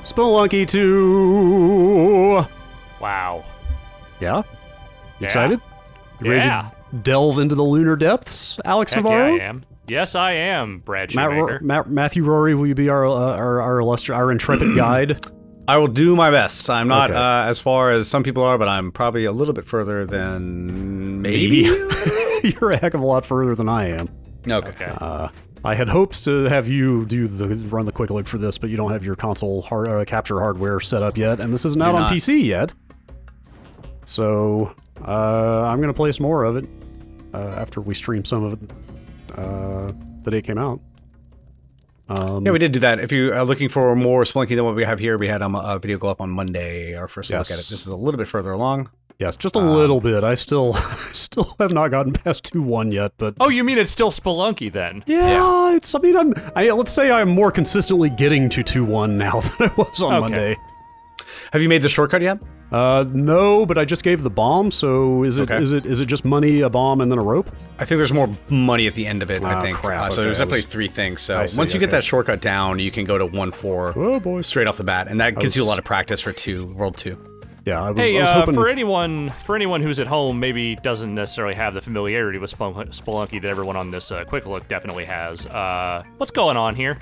Spelunky 2! Wow. Yeah? You excited? You ready Yeah. to delve into the lunar depths, Alex Heck Navarro? yeah, I am. Yes, I am, Brad Shoemaker. Matthew Rorie, will you be our intrepid guide? I will do my best. I'm not as far as some people are, but I'm probably a little bit further than maybe. You're a heck of a lot further than I am. Okay. I had hoped to have you run the quick look for this, but you don't have your console capture hardware set up yet, and this isn't out on PC yet. So I'm gonna play some more of it after we stream some of it the day it came out. Yeah, we did do that. If you are looking for more Spelunky than what we have here, we had a video go up on Monday, our first look at it. This is a little bit further along. Yes, just a little bit. I still have not gotten past 2.1 yet, but... Oh, you mean it's still Spelunky, then? Yeah, it's... I mean, let's say I'm more consistently getting to 2.1 now than I was on Monday. Have you made the shortcut yet? No, but I just gave the bomb, so is it just money, a bomb, and then a rope? I think there's more money at the end of it, I think. Crap, so there's definitely 3 things. So once you get that shortcut down, you can go to 1.4 straight off the bat, and that gives you a lot of practice for World 2. Yeah, I was hoping... for anyone who's at home, maybe doesn't necessarily have the familiarity with Spelunky that everyone on this quick look definitely has. What's going on here?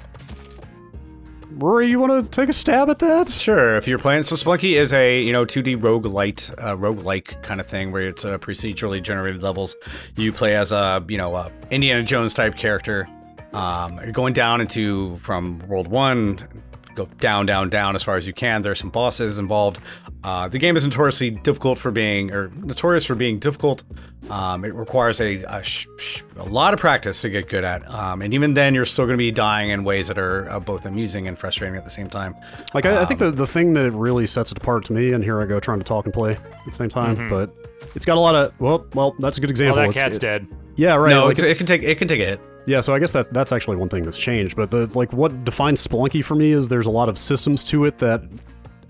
Rorie, you want to take a stab at that? Sure, if you're playing. So Spelunky is a 2D roguelike kind of thing where it's procedurally generated levels. You play as a Indiana Jones type character. You're going down from World 1. Go down, down, down as far as you can. There's some bosses involved. The game is notorious for being difficult. It requires a lot of practice to get good at, and even then, you're still going to be dying in ways that are both amusing and frustrating at the same time. Like I think the thing that really sets it apart to me, and here I go trying to talk and play at the same time, but it's got a lot of well, that's a good example. Oh, that cat's dead. Yeah, right. No, like it can take a hit. Yeah, so I guess that's actually one thing that's changed, but what defines Spelunky for me is there's a lot of systems to it that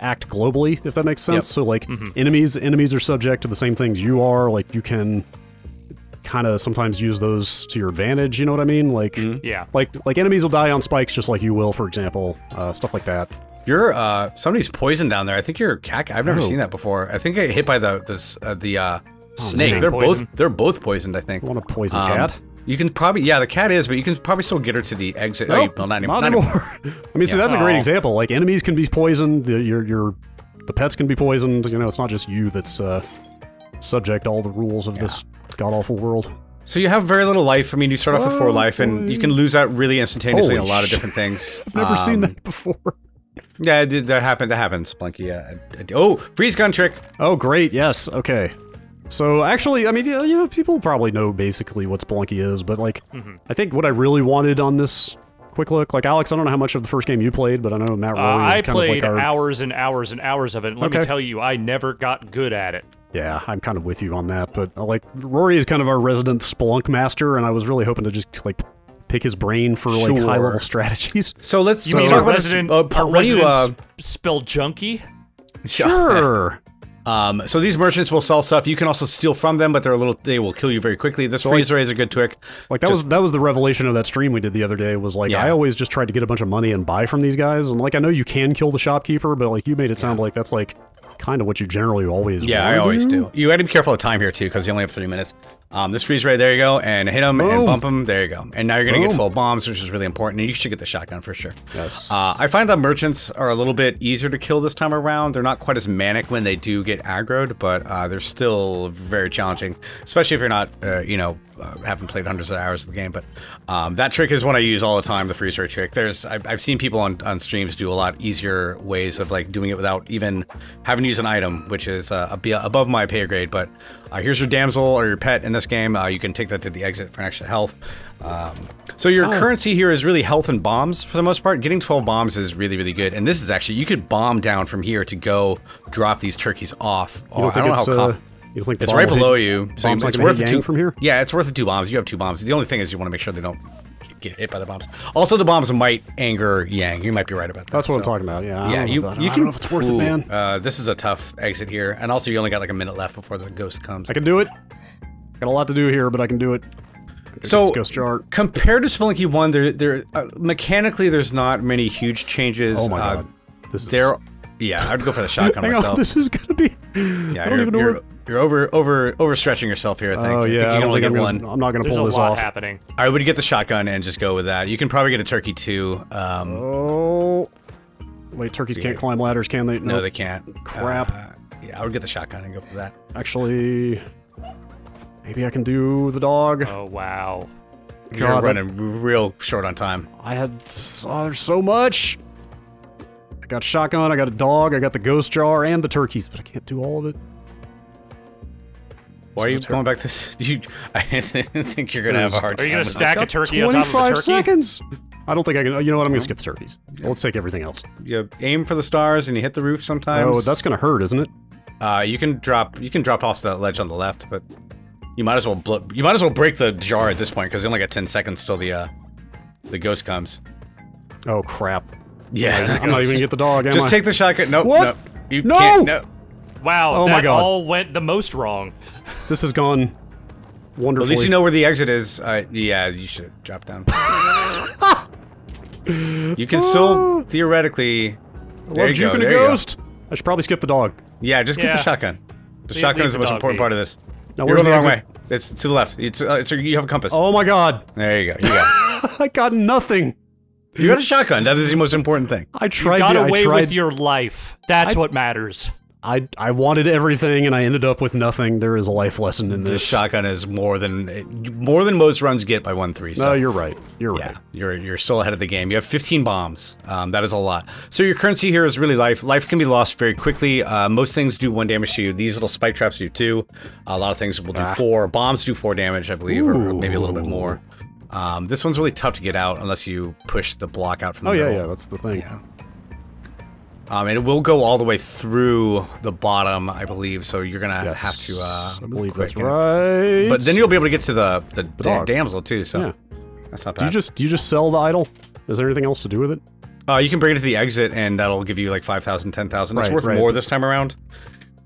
act globally, if that makes sense. So like enemies are subject to the same things you are. Like you can kind of sometimes use those to your advantage, you know what I mean? Like like enemies will die on spikes just like you will, for example. Stuff like that. You're somebody's poisoned down there. I think you're a cat. I've never seen that before. I think I get hit by the snake. They're both poisoned, I think. You want a poison cat? You can probably, the cat is, but you can probably still get her to the exit. Nope, not anymore. anymore. I mean, so that's a great example. Like, enemies can be poisoned, the pets can be poisoned, it's not just you that's subject to all the rules of this god-awful world. So you have very little life. I mean, you start off with 4 life, and you can lose that really instantaneously in a lot of different things. I've never seen that before. Yeah, that happens, Spelunky, yeah. Oh, freeze gun trick! Oh, great, yes, okay. So actually, I mean, people probably know basically what Spelunky is, but like, I think what I really wanted on this quick look, like Alex, I don't know how much of the first game you played, but I know Matt Rorie is I kind of like played hours and hours and hours of it. Let me tell you, I never got good at it. Yeah, I'm kind of with you on that, but like, Rorie is kind of our resident Spelunk master, and I was really hoping to just like pick his brain for like high-level strategies. So let's you mean talk a about resident spell junkie? Sure. So these merchants will sell stuff. You can also steal from them, but they will kill you very quickly. This freeze ray is a good trick. Like that was the revelation of that stream we did the other day. Was like I always just tried to get a bunch of money and buy from these guys, and like I know you can kill the shopkeeper, but like you made it sound like that's like kind of what you generally always I always do. You gotta be careful of time here too, because you only have 3 minutes. This freeze ray, there you go, and hit him and bump him, there you go. And now you're gonna get 12 bombs, which is really important, and you should get the shotgun for sure. Yes. I find that merchants are a little bit easier to kill this time around. They're not quite as manic when they do get aggroed, but they're still very challenging, especially if you're not, haven't played hundreds of hours of the game. But that trick is one I use all the time, the freeze ray trick. I've seen people on streams do a lot easier ways of like doing it without even having to use an item, which is above my pay grade, but here's your damsel or your pet in this game. You can take that to the exit for an extra health. So your currency here is really health and bombs for the most part. Getting 12 bombs is really, really good. And this is actually, you could bomb down from here to go drop these turkeys off. You don't think it's right below you, so it's worth the 2 from here? Yeah, it's worth the 2 bombs. You have 2 bombs. The only thing is you want to make sure they don't get hit by the bombs. Also, the bombs might anger Yang. You might be right about that. That's what I'm talking about. Yeah. Yeah, you can. I don't know if it's worth it, man. This is a tough exit here, and also you only got like a minute left before the ghost comes. I can do it. Got a lot to do here, but I can do it. So compared to Spelunky 1, mechanically there's not many huge changes. Oh my god. This is... Yeah, I'd go for the shotgun Hang myself. on, this is gonna be... Yeah, I don't even know you're overstretching yourself here, I think. Oh, yeah, I think you can only get one. I'm not gonna There's pull this a lot off. happening. I would get the shotgun and just go with that. You can probably get a turkey, too. Oh... Wait, turkeys can't climb ladders, can they? No, they can't. Crap. Yeah, I would get the shotgun and go for that. Actually... Maybe I can do the dog. Oh, wow. You're running real short on time. I had... Oh, there's so much! I got a shotgun, I got a dog, I got the ghost jar, and the turkeys, but I can't do all of it. Why are you going back this? I think you're gonna have a hard time. Are you gonna with stack a this. turkey on top of a 25 turkey? seconds! I don't think I can... You know what, I'm gonna skip the turkeys. Let's take everything else. You aim for the stars and you hit the roof sometimes. Oh, that's gonna hurt, isn't it? You can drop off that ledge on the left, but you might as well break the jar at this point because you only got 10 seconds till the ghost comes. Oh, crap. Yeah, I'm not even gonna get the dog, am I? Just take the shotgun. Nope. What? Nope. You No! can't. No. Wow, Oh my that God. all went the most wrong. This has gone wonderfully. At least you know where the exit is. Yeah, you should drop down. You can still theoretically. There you go. Juking There a you go. ghost. I should probably skip the dog. Yeah, just get the Yeah. shotgun. The Leave shotgun is the the most dog important be. part of this. Now, You're where's going the the wrong way. It's to the left. You have a compass. Oh my god. There you go. You got it. I got nothing. You got a shotgun. That is the most important thing. I You tried. got I away tried. with your life. That's what matters. I wanted everything, and I ended up with nothing. There is a life lesson in This this. shotgun is more than most runs get by 1-3. So. No, you're right. You're Yeah, right. you're still ahead of the game. You have 15 bombs. That is a lot. So your currency here is really life. Life can be lost very quickly. Most things do 1 damage to you. These little spike traps do 2. A lot of things will do 4. Bombs do 4 damage, I believe, or maybe a little bit more. This one's really tough to get out unless you push the block out from the middle. Yeah, that's the thing. Yeah. And it will go all the way through the bottom, I believe. So you're gonna have to. I believe quick that's and- right. But then you'll be able to get to the dog. damsel too. So Yeah. that's not do bad. you just sell the idol? Is there anything else to do with it? You can bring it to the exit, and that'll give you like 5,000, 10,000. It's Right, worth right. more this time around.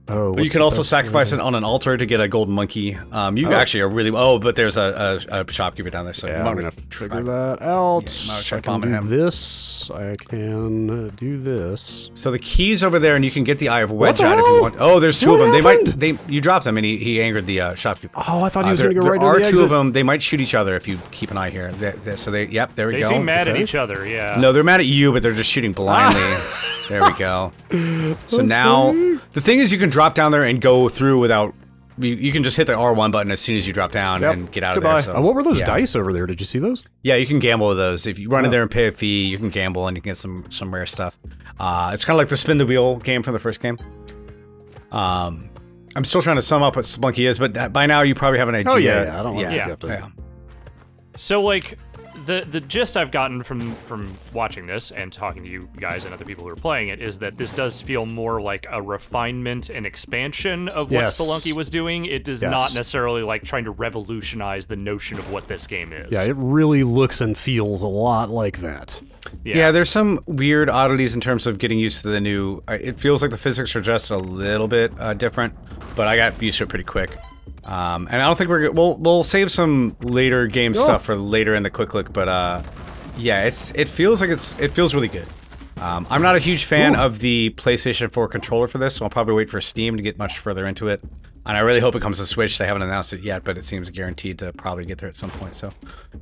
Oh, But you can also sacrifice it on an altar to get a golden monkey. You actually are really... Oh, but there's a shopkeeper down there, so Yeah, you I'm might gonna want have to to figure that out. Yeah, you might try I can bombing do him. this. I can do this. So the key's over there, and you can get the Eye of Wedge the out if hell? you want. Oh, there's 2 What of them. happened? You dropped them, and he angered the shopkeeper. Oh, I thought he was there, gonna go right to There the are 2 exit. of them. They might shoot each other if you keep an eye here. Yep, there we They go. seem mad at Okay. each other, yeah. No, they're mad at you, but they're just shooting blindly. There we go. So now, the thing is, you can drop down there and go through without. You can just hit the R1 button as soon as you drop down Yep. and get out Goodbye. of there. So, what were those yeah. dice over there? Did you see those? Yeah, you can gamble with those. If you run in there and pay a fee, you can gamble and you can get some rare stuff. It's kind of like the spin the wheel game from the first game. I'm still trying to sum up what Spelunky is, but by now you probably have an idea. Oh yeah. I don't want Yeah. to have to. Yeah. So like the gist I've gotten from watching this and talking to you guys and other people who are playing it is that this does feel more like a refinement and expansion of what Yes. Spelunky was doing. It does Yes. not necessarily like trying to revolutionize the notion of what this game is. Yeah, it really looks and feels a lot like that. Yeah, there's some weird oddities in terms of getting used to the new. It feels like the physics are just a little bit different, but I got used to it pretty quick. And I don't think we'll save some later game stuff for later in the quick look, but yeah, it feels really good. I'm not a huge fan of the PlayStation 4 controller for this, so I'll probably wait for Steam to get much further into it. And I really hope it comes to Switch. They haven't announced it yet, but it seems guaranteed to probably get there at some point. So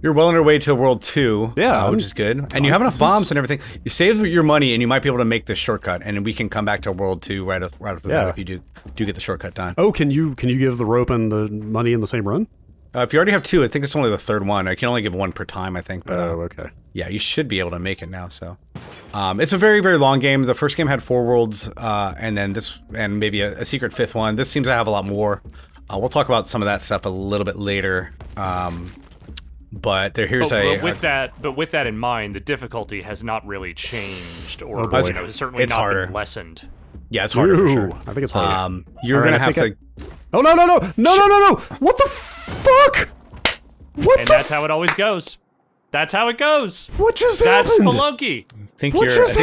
you're well on your way to World 2, which is good. And you have enough bombs and everything. You save your money, and you might be able to make this shortcut, and we can come back to World 2 right off the bat if you do get the shortcut done. Oh, can you give the rope and the money in the same run? If you already have 2, I think it's only the 3rd one. I can only give 1 per time, I think. But okay. yeah, you should be able to make it now. So it's a very, very long game. The first game had 4 worlds, and then this, and maybe a secret 5th one. This seems to have a lot more. We'll talk about some of that stuff a little bit later. But here's But with that in mind, the difficulty has not really changed, or it's certainly not harder. been lessened. Yeah, it's harder for sure. I think it's harder. You're gonna have to. Oh no! What the fuck? What And the? that's how it always goes. That's how it goes. What just That's happened? Spelunky.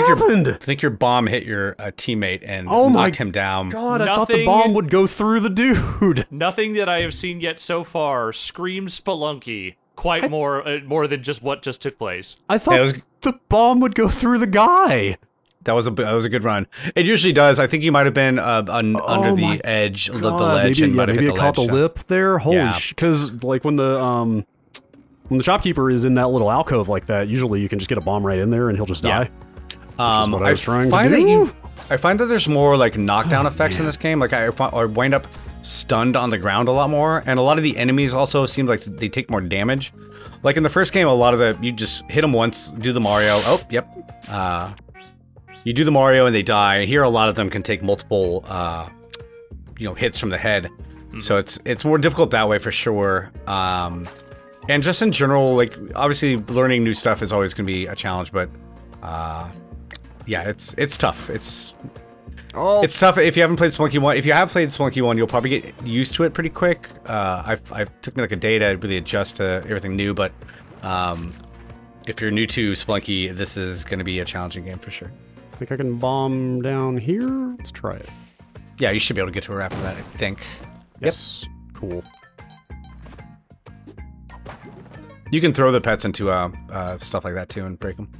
happened? I think your bomb hit your teammate and Oh my knocked him down. God, I thought the Nothing- bomb would go through the dude. Nothing that I have seen yet so far screams Spelunky quite more than just what just took place. I thought Yeah, it was- the bomb would go through the guy. That was a good run. It usually does. I think you might have been under the edge, the ledge, and might have hit the ledge. Maybe it caught the lip there. Holy sh! Because like when the shopkeeper is in that little alcove like that, usually you can just get a bomb right in there and he'll just die. Which is what I was trying to do. I find that there's more like knockdown effects in this game. Like I wind up stunned on the ground a lot more, and a lot of the enemies also seem like they take more damage. Like in the first game, a lot of you just hit them once, do the Mario. Oh, yep. You do the Mario and they die. Here, a lot of them can take multiple, hits from the head. So it's more difficult that way for sure. And just in general, like obviously learning new stuff is always going to be a challenge, but yeah, it's tough. It's tough if you haven't played Spelunky 1. If you have played Spelunky 1, you'll probably get used to it pretty quick. I've took me like a day to really adjust to everything new, but if you're new to Spelunky, this is going to be a challenging game for sure. I think I can bomb down here. Let's try it. Yeah, you should be able to get to her after that, I think. Yes. Yep. Cool. You can throw the pets into stuff like that too and break them.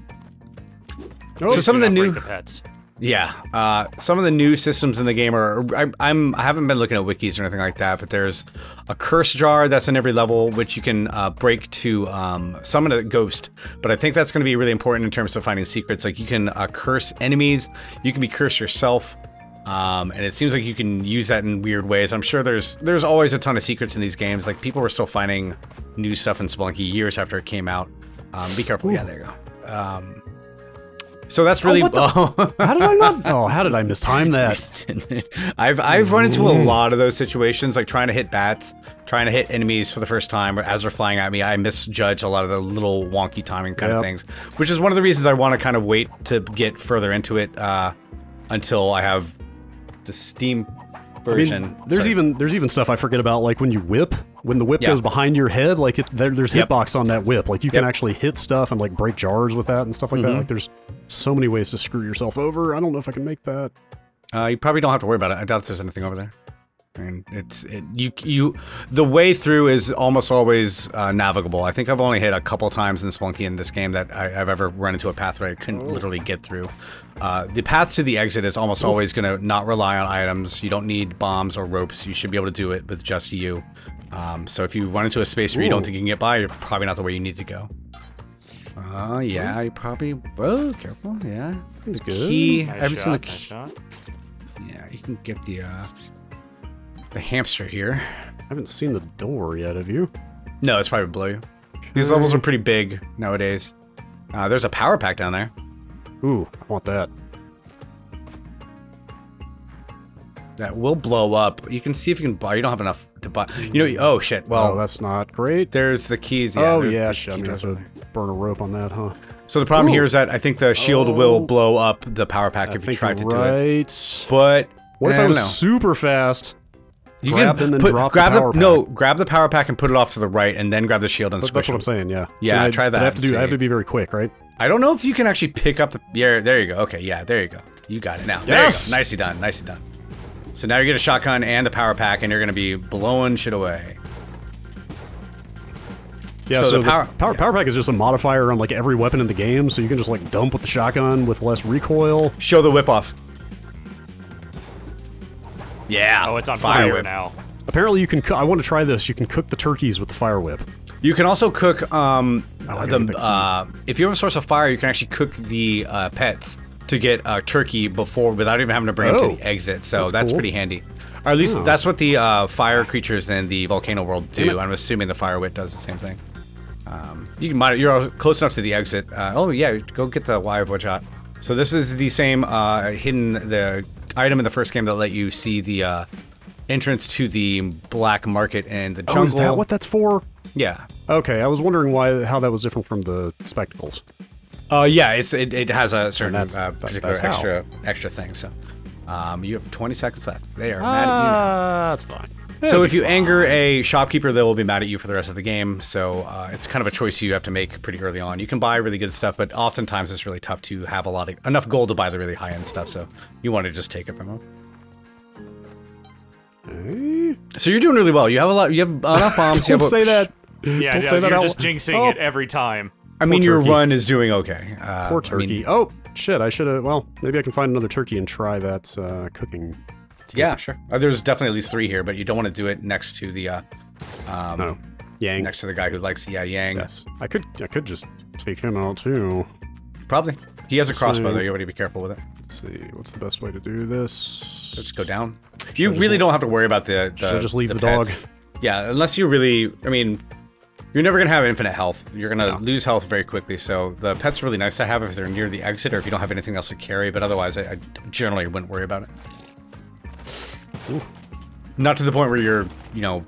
Oh, so some of the new pets. Yeah, some of the new systems in the game are. I haven't been looking at wikis or anything like that, but there's a curse jar that's in every level, which you can break to summon a ghost. But I think that's going to be really important in terms of finding secrets. Like you can curse enemies, you can be cursed yourself, and it seems like you can use that in weird ways. I'm sure there's always a ton of secrets in these games. Like people were still finding new stuff in Spelunky years after it came out. Be careful. Ooh. Yeah, there you go. So that's really. How did I not? Oh, how did I mistime that? I've run into a lot of those situations, like trying to hit bats, trying to hit enemies for the first time, or as they're flying at me. I misjudge a lot of the little wonky timing kind of things, which is one of the reasons I want to kind of wait to get further into it until I have the Steam version. I mean, there's even stuff I forget about, like when you whip. When the whip goes behind your head, like there's hitbox on that whip. Like you can actually hit stuff and like break jars with that and stuff like that. Like there's so many ways to screw yourself over. I don't know if I can make that. You probably don't have to worry about it. I doubt if there's anything over there. I mean, the way through is almost always navigable. I think I've only hit a couple times in Spelunky in this game that I've ever run into a path where I couldn't literally get through. The path to the exit is almost always going to not rely on items. You don't need bombs or ropes. You should be able to do it with just you. So if you run into a space where you don't think you can get by, you're probably not the way you need to go. Yeah, you probably. Oh, careful. Yeah, it's good. Key. Nice I haven't seen the nice shot. Yeah, you can get the hamster here. I haven't seen the door yet. Have you? No, it's probably below you. These levels are pretty big nowadays. There's a power pack down there. Ooh, I want that. That will blow up. You can see if you can buy. You don't have enough to buy. You know. Oh shit. Well, that's not great. There's the keys. Yeah, oh yeah, shit. I'm gonna have to burn a rope on that, huh? So the problem here is that I think the shield will blow up the power pack if you try to do it. But what if I was super fast? You can grab the power pack and put it off to the right, and then grab the shield and squish. That's what I'm saying. Yeah. Yeah. Try that. I have to be very quick, right? I don't know if you can actually pick up the. Yeah. There you go. Okay. Yeah. There you go. You got it now. Yes. There you go. Nicely done. Nicely done. So now you get a shotgun and the power pack, and you're going to be blowing shit away. Yeah, so the power pack is just a modifier on like every weapon in the game, so you can just like dump with the shotgun with less recoil. Show the whip off. Yeah. Oh, it's on fire now. Apparently you can I want to try this. You can cook the turkeys with the fire whip. You can also cook if you have a source of fire, you can actually cook the pets to get a turkey without even having to bring them to the exit. So that's pretty handy. Or at least that's what the fire creatures in the volcano world do. I'm assuming the fire wit does the same thing. You're close enough to the exit. Oh yeah, go get the wire shot. So this is the same the item in the first game that let you see the entrance to the black market in the jungle. Oh, is that what that's for? Yeah. Okay, I was wondering how that was different from the spectacles. Yeah, it has a certain particular extra thing. So, you have 20 seconds left. They are mad at you now. That's fine. So if you anger a shopkeeper, they will be mad at you for the rest of the game. So it's kind of a choice you have to make pretty early on. You can buy really good stuff, but oftentimes it's really tough to have enough gold to buy the really high end stuff. So you want to just take it from them. Okay. So you're doing really well. You have enough bombs. Don't say that. Yeah, you're just jinxing it every time. I mean, your turkey. run is doing okay. Poor turkey. Oh, shit, I should have... Well, maybe I can find another turkey and try that cooking tip. Yeah, sure. There's definitely at least 3 here, but you don't want to do it next to the... Oh, Yang. Next to the guy who likes, Yang. Yes. I could just take him out, too. Probably. He has a crossbow, though. You gotta be careful with it. Let's see, what's the best way to do this? Just go down. You really don't have to worry about the should I just leave the pets. dog? Yeah, unless you really... I mean... You're never going to have infinite health. You're going to lose health very quickly, so the pet's really nice to have if they're near the exit or if you don't have anything else to carry, but otherwise I generally wouldn't worry about it. Ooh. Not to the point where you're, you know...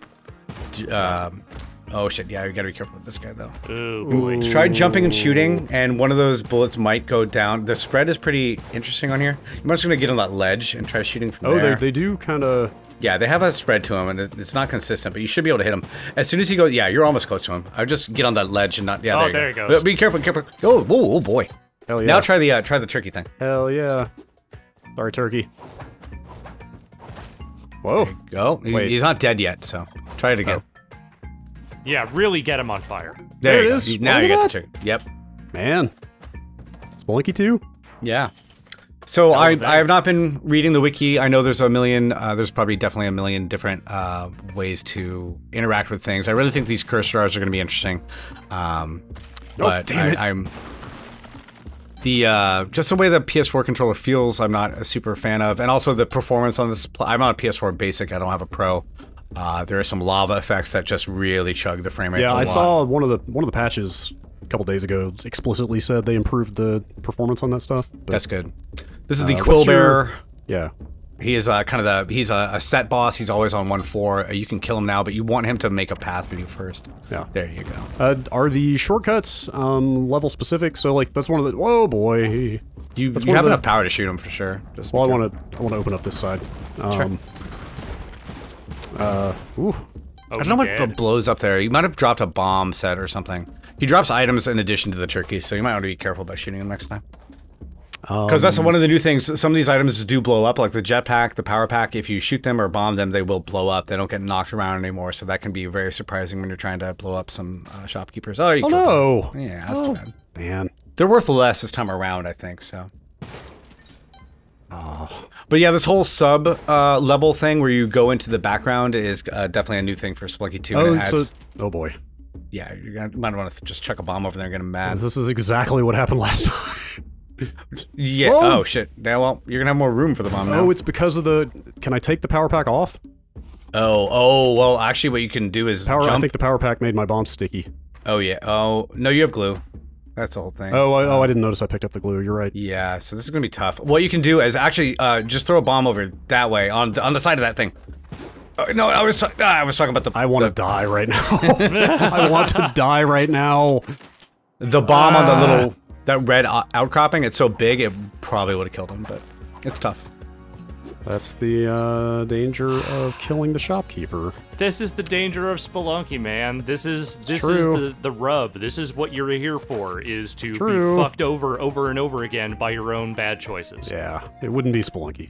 oh shit, yeah, you gotta be careful with this guy, though. Oh, boy. Try jumping and shooting, and one of those bullets might go down. The spread is pretty interesting on here. I'm just going to get on that ledge and try shooting from there. Oh, they do kind of... Yeah, they have a spread to him, and it's not consistent, but you should be able to hit him. As soon as he goes, yeah, you're almost close to him. I would just get on that ledge and not, yeah, oh, there he you go. goes. Be careful, careful. Oh, whoa, oh boy. Hell yeah. Now try the tricky thing. Hell yeah. Sorry, turkey. Whoa. There you go. Wait. He's not dead yet, so try it again. Yeah, really get him on fire. There it you is. go. Now Look you at get the that. chicken. Yep. Man. Spelunky 2? Yeah. So I thing. have not been reading the wiki. I know there's a million, there's probably definitely a million different ways to interact with things. I really think these curse jars are going to be interesting. But damn it. I'm just the way the PS4 controller feels, I'm not a super fan of, and also the performance on this. I'm on a PS4 basic. I don't have a Pro. There are some lava effects that just really chug the frame rate. Yeah, a I lot. saw one of the patches a couple days ago explicitly said they improved the performance on that stuff. But, That's good. This is the what's Quill your- Bear. Yeah. He is he's a set boss. He's always on 1-4. You can kill him now, but you want him to make a path for you first. Yeah. There you go. Are the shortcuts level specific? So like that's one of the... Whoa, boy. You That's have one of the- enough power to shoot him for sure. Just Well, be I want to open up this side. Sure. Ooh. Oh, I don't know what blows up there. You might have dropped a bomb set or something. He drops items in addition to the turkeys, so you might want to be careful about shooting him next time. Because that's one of the new things. Some of these items do blow up, like the jetpack, the power pack. If you shoot them or bomb them, they will blow up. They don't get knocked around anymore, so that can be very surprising when you're trying to blow up some shopkeepers. Oh, you killed no. them. Yeah, that's too bad. Man. They're worth less this time around, I think, so. But yeah, this whole sub level thing where you go into the background is definitely a new thing for Spelunky 2. Oh, and it adds, so... Oh, boy. yeah, you might want to just chuck a bomb over there and get him mad. This is exactly what happened last time. Yeah, Whoa. oh shit. Yeah, well, you're gonna have more room for the bomb now. Oh, it's because of the... Can I take the power pack off? Oh, well, actually what you can do is I jump. think the power pack made my bomb sticky. Oh, yeah. Oh, no, you have glue. That's the whole thing. I didn't notice I picked up the glue. You're right. Yeah, so this is gonna be tough. What you can do is actually just throw a bomb over that way, on the side of that thing. No, I was talking about the... I want to die right now. I want to die right now. The bomb on the little... That red outcropping, it's so big, it probably would have killed him, but it's tough. That's the danger of killing the shopkeeper. This is the danger of Spelunky, man. This is true. the rub. This is what you're here for, is to True. be fucked over and over again by your own bad choices. Yeah, it wouldn't be Spelunky.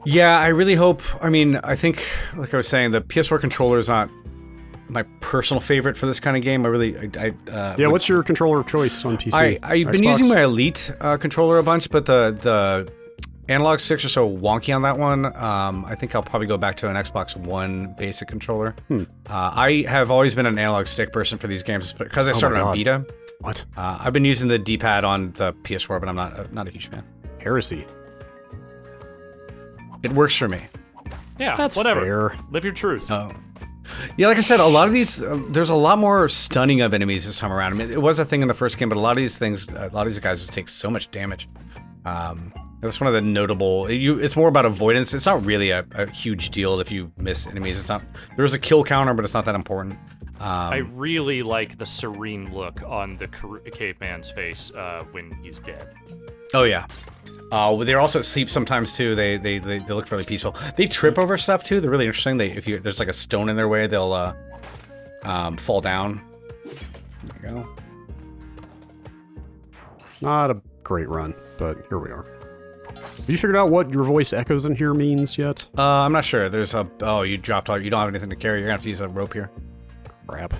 Yeah, I really hope... I mean, I think, like I was saying, the PS4 controller is not my personal favorite for this kind of game. I really... Yeah, what's your controller of choice on PC? I've been Xbox? using my Elite controller a bunch, but the analog sticks are so wonky on that one. I think I'll probably go back to an Xbox One basic controller. I have always been an analog stick person for these games because I started on Vita. What? I've been using the D-pad on the PS4, but I'm not a huge fan. Heresy. It works for me. Yeah, That's whatever. fair. Live your truth. Oh. Yeah, like I said, a lot of these, there's a lot more stunning of enemies this time around. I mean, it was a thing in the first game, but a lot of these things, a lot of these guys just take so much damage. That's one of the notable, it's more about avoidance. It's not really a huge deal if you miss enemies. It's not, there's a kill counter, but it's not that important. I really like the serene look on the caveman's face when he's dead. Oh yeah. They're also asleep sometimes too. They look really peaceful. They trip over stuff too. They're really interesting. If there's like a stone in their way, they'll fall down. There you go. Not a great run, but here we are. Have you figured out what your voice echoes in here means yet? I'm not sure. There's a... Oh, you dropped out. You don't have anything to carry. You're gonna have to use a rope here. Crap.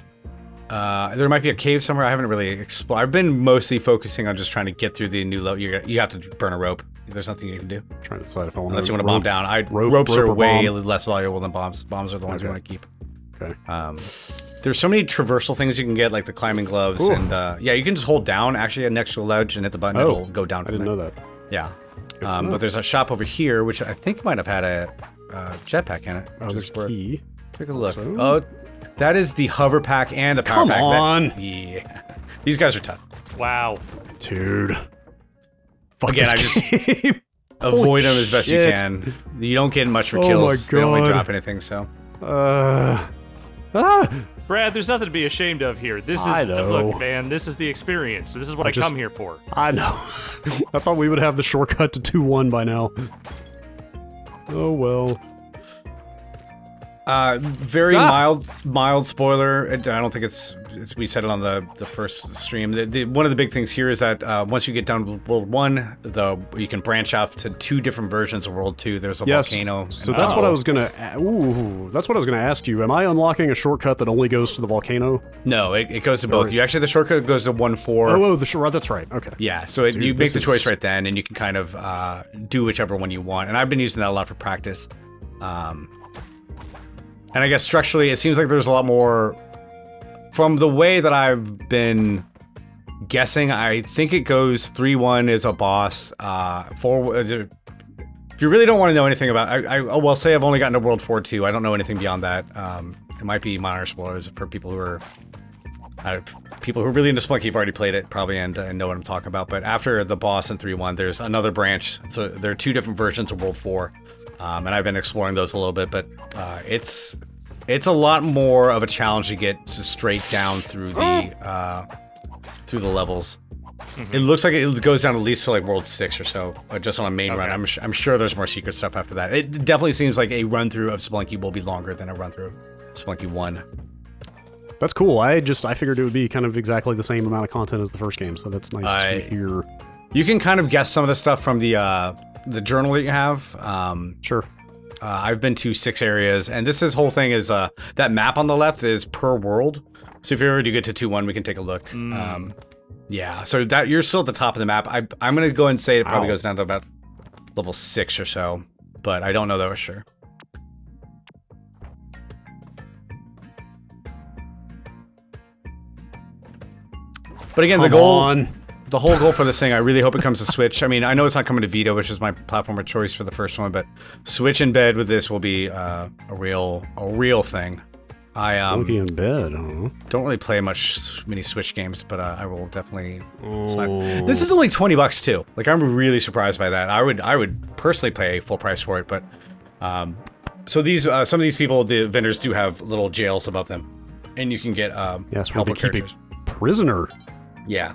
There might be a cave somewhere. I haven't really explored. I've been mostly focusing on just trying to get through the new level. You have to burn a rope. There's nothing you can do. I'm trying to decide if I want Unless you want to bomb down. Ropes are way less valuable than bombs. Bombs are the ones you want to keep. Okay. There's so many traversal things you can get, like the climbing gloves, and yeah, you can just hold down actually next to a ledge and hit the button. It'll go down. I didn't know that. Yeah. But there's a shop over here, which I think might have had a jetpack in it. Oh, there's a key. Take a look. So? Oh, that is the hover pack and the power pack. Come on! Yeah. These guys are tough. Wow. Dude. Fuck Again, this I just game. avoid them as best you can. You don't get much for kills. They don't really drop anything, so. Brad, there's nothing to be ashamed of here. This is look, man. This is the experience. This is what I come here for. I know. I thought we would have the shortcut to 2-1 by now. Oh well. Very mild spoiler. I don't think it's we said it on the first stream. One of the big things here is that once you get done with World 1, you can branch off to 2 different versions of World 2. There's a volcano. So that's what I was gonna. That's what I was gonna ask you. Am I unlocking a shortcut that only goes to the volcano? No, it goes to both. You actually the shortcut goes to 1-4. Oh, the shortcut. That's right. Okay. Yeah. So you make the choice right then, and you can kind of do whichever one you want. And I've been using that a lot for practice. And I guess structurally, it seems like there's a lot more. From the way that I've been guessing, I think it goes 3-1 is a boss. 4. If you really don't want to know anything about, I will say I've only gotten to World 4-2. I don't know anything beyond that. It might be minor spoilers for people who are really into Spelunky. Have already played it probably and know what I'm talking about. But after the boss in 3-1, there's another branch. So there are 2 different versions of World 4. And I've been exploring those a little bit, but it's a lot more of a challenge to get straight down through the levels. Mm-hmm. It looks like it goes down at least to like World 6 or so, just on a main run. I'm sure there's more secret stuff after that. It definitely seems like a run through of Spelunky will be longer than a run through of Spelunky 1. That's cool. I figured it would be kind of exactly the same amount of content as the first game, so that's nice to hear. You can kind of guess some of the stuff from the journal that you have. Sure. I've been to 6 areas, and this whole thing is, that map on the left is per world. So if you ever do get to 2-1, we can take a look. Yeah, so that you're still at the top of the map. I'm gonna go and say it probably goes down to about level 6 or so, but I don't know that for sure. But again, the whole goal for this thing, I really hope it comes to Switch. I mean, I know it's not coming to Vita, which is my platform of choice for the first one, but Switch in bed with this will be a real thing. Spelunky in bed, huh? Don't really play many Switch games, but I will definitely. This is only $20 too. Like, I'm really surprised by that. I would personally pay full price for it, but so these some of these people, the vendors, do have little jails above them, and you can get yes, where they keep a prisoner. Yeah.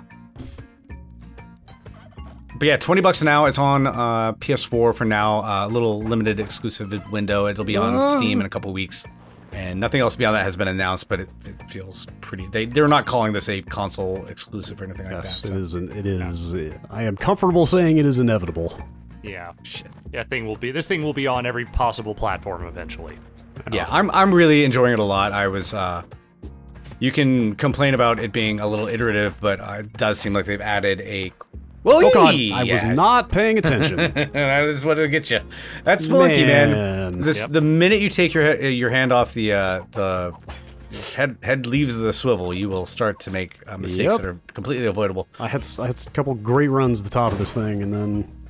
But yeah, $20 now. It's on PS4 for now. A little limited exclusive window. It'll be on Steam in a couple weeks, and nothing else beyond that has been announced. But it feels pretty. They're not calling this a console exclusive or anything like that. So. It is. I am comfortable saying it is inevitable. Yeah. Shit. Yeah. This thing will be on every possible platform eventually. Yeah, I'm really enjoying it a lot. I was. You can complain about it being a little iterative, but it does seem like they've added a. Well, oh god, I was not paying attention. That is what'll get you. That's Spelunky, man. The minute you take your hand off the head leaves the swivel, you will start to make mistakes that are completely avoidable. I had a couple great runs at the top of this thing, and then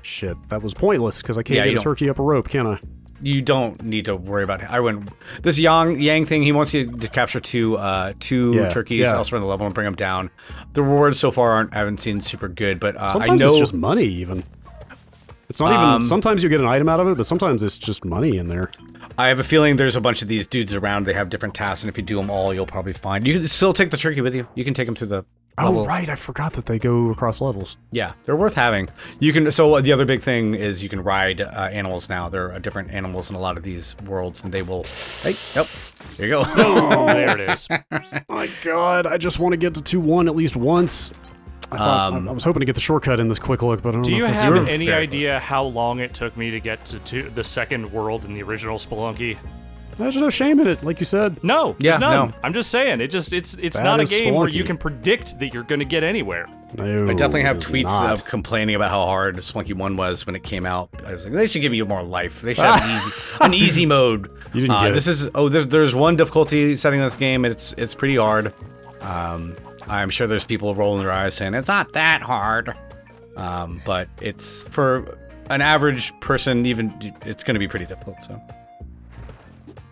shit, that was pointless because I can't get a turkey up a rope, can I? You don't need to worry about it. This Yang thing, he wants you to capture two turkeys elsewhere in the level and bring them down. The rewards so far haven't seemed super good, but sometimes I know it's just money even. It's not even, sometimes you get an item out of it, but sometimes it's just money in there. I have a feeling there's a bunch of these dudes around, they have different tasks, and if you do them all, you'll probably find. You can still take the turkey with you. You can take them to the level. Oh, right, I forgot that they go across levels. Yeah, they're worth having. So the other big thing is you can ride animals now. There are different animals in a lot of these worlds, and they will... Hey, yep, here you go. Oh, there it is. My god, I just want to get to 2-1 at least once. I was hoping to get the shortcut in this quick look, but I don't know. Do you have any idea how long it took me to get to the second world in the original Spelunky? There's no shame in it, like you said. No, Yeah, there's none. no. I'm just saying, it's That not a is game where Spelunky. you can predict that you're going to get anywhere. No, I definitely have it's tweets not. of complaining about how hard Spelunky 1 was when it came out. I was like, they should give you more life. They should have an easy mode. You didn't get this it. is there's one difficulty setting in this game. It's pretty hard. I'm sure there's people rolling their eyes saying it's not that hard. But it's for an average person, even it's going to be pretty difficult. So.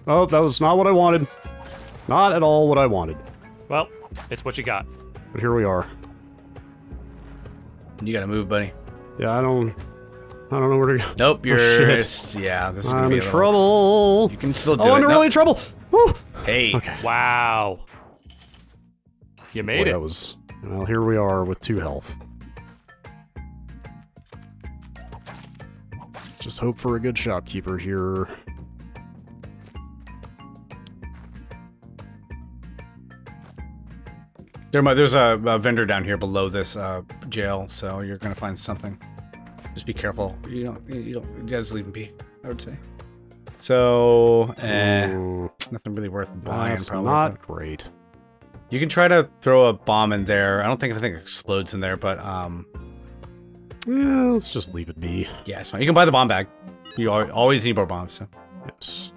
Oh, that was not what I wanted. Not at all what I wanted. Well, it's what you got. But here we are. You gotta move, buddy. Yeah, I don't know where to go. Nope, you're. shit. Yeah, this is gonna I'm be in a little- trouble. You can still do Oh, it. I'm Nope. really in trouble. Woo. Hey. Okay. Wow. You made Boy, it. that was. Well, here we are with 2 health. Just hope for a good shopkeeper here. There's a vendor down here below this jail, so you're gonna find something. Just be careful. You just leave him be, I would say. So, nothing really worth buying. That's Probably not great. You can try to throw a bomb in there. I don't think anything explodes in there, but Yeah, let's just leave it be. yeah, it's fine. You can buy the bomb bag. You always need more bombs. So. Yes.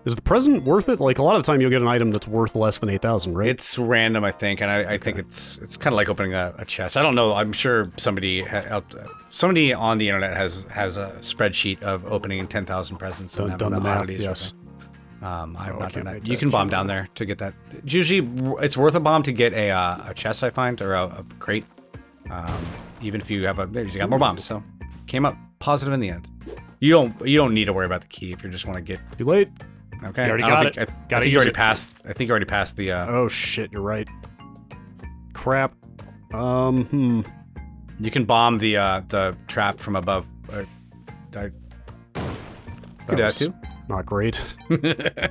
Is the present worth it? Like, a lot of the time you'll get an item that's worth less than 8,000, right? It's random, I think, and I think it's kind of like opening a chest. I don't know. I'm sure somebody on the internet has a spreadsheet of opening 10,000 presents and having Done the math, oddities. yes. I've not can't done that. make You that can bomb jump. down there to get that. It's usually it's worth a bomb to get a chest, I find, or a crate. Even if you have you got more bombs, so came up positive in the end. You don't need to worry about the key if you just want to get. Too late. Okay, You already I don't got think, it. I Gotta think you use already it. passed. I think you already passed the. Oh shit, you're right. Crap. You can bomb the trap from above. Could do that too. Not great. Could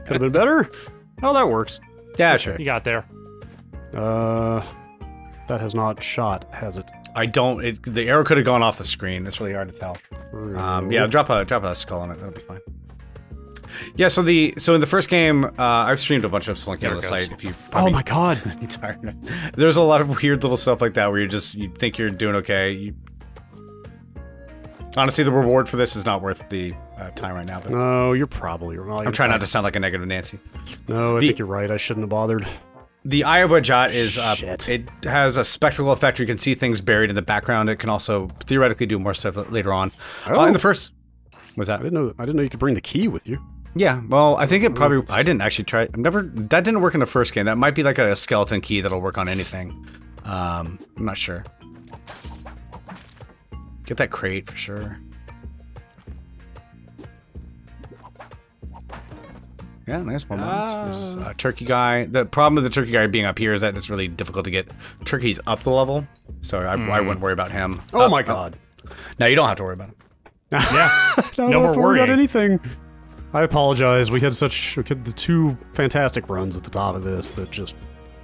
have been better. Oh, that works. Yeah, sure. You got there. That has not shot, has it? I don't. The arrow could have gone off the screen. It's really hard to tell. Yeah, drop a skull on it. That'll be fine. Yeah. So in the first game, I've streamed a bunch of Spelunky There on it the goes. site. If you Oh my god. I'm tired. There's a lot of weird little stuff like that where you think you're doing okay. Honestly, the reward for this is not worth the time right now. But No, you're probably right. I'm trying not to sound like a negative Nancy. No, I think you're right. I shouldn't have bothered. The Eye of Wajat is Shit. it has a spectacle effect. You can see things buried in the background. It can also theoretically do more stuff later on. Oh. In the first, was that? I didn't know you could bring the key with you. Yeah. Well, I think it probably. I didn't actually try. That didn't work in the first game. That might be like a skeleton key that'll work on anything. I'm not sure. Get that crate for sure. Yeah, nice one. There's a turkey guy. The problem with the turkey guy being up here is that it's really difficult to get turkeys up the level. So I wouldn't worry about him. Oh my god. No, you don't have to worry about him. Yeah. No more more worry about worrying. anything. I apologize. We had the 2 fantastic runs at the top of this that just